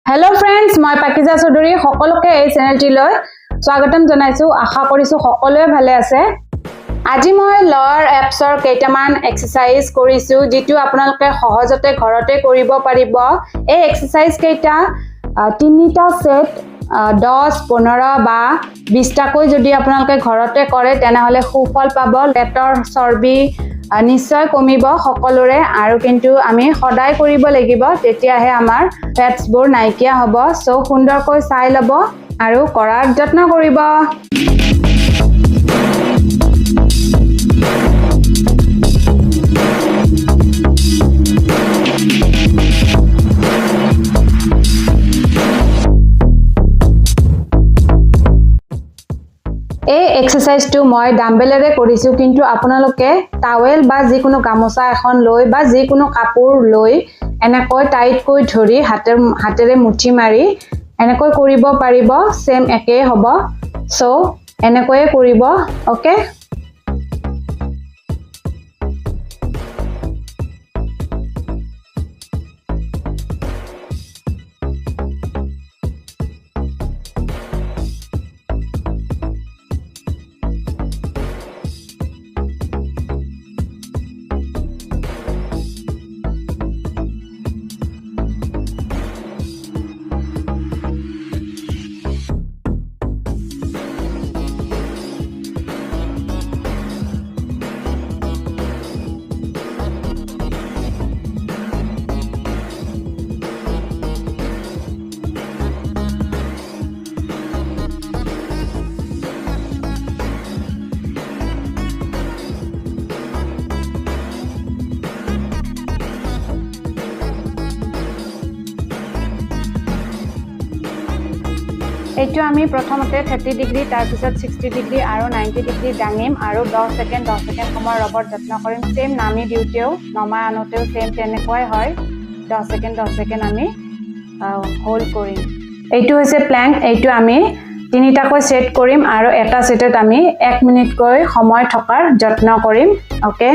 hello friends मैं पाकिजा चौधरी सकलोके এই চেনেলটিলৈ স্বাগতম জনাইছো আশা কৰিছো সকলোৱে ভালে আছে আজি মই লৱাৰ এপছৰ কেইটামান এক্সাৰসাইজ কৰিছো যেটো আপোনালোকে সহজতে ঘৰতে কৰিব পাৰিব এই এক্সাৰসাইজ কেইটা তিনিটা সেট 10 15 বা 20 টাকৈ যদি আপোনালোকে ঘৰতে কৰে তেনেহলে সুফল পাব পেটৰ চৰ্বি নিশ্চয় কমিব সকলোৰে আৰু কিন্তু আমি সদায় কৰিব লাগিব তেতিয়াহে আমাৰ ফেটস বোৰ নাইকিয়া হ'ব সো সুন্দৰকৈ চাই লব আৰু কৰাৰ যত্ন কৰিব এই এক্সাৰসাইজটো মই ডাম্বেলেৰে কৰিছো কিন্তু আপোনালোকে টাৱেল বা যিকোনো গামোচা এখন লৈ বা যিকোনো কাপোৰ লৈ এনেকৈ টাইটকৈ ধৰি হাতেৰে মুঠি মাৰি এনেকৈ কৰিব পাৰিব সেম একে হ'ব সো এনেকৈ কৰিব ওকে এইটো আমি প্ৰথমতে 30 ডিগ্ৰী তাৰ পিছত 60 ডিগ্ৰী আৰু 90 ডিগ্ৰী দাঙিম আৰু 10 সেকেন্ড সময় ৰবৰ যত্ন কৰিম সেম নামি দিউতেও নমা আনোতেও সেম তেনেকৈ হয় 10 সেকেন্ড আমি হোল্ড কৰিম এইটো হৈছে প্ল্যাংক এইটো আমি তিনিটাকৈ সেট কৰিম আৰু এটা সেটত আমি 1 মিনিটকৈ সময় থকাৰ যত্ন কৰিম ওকে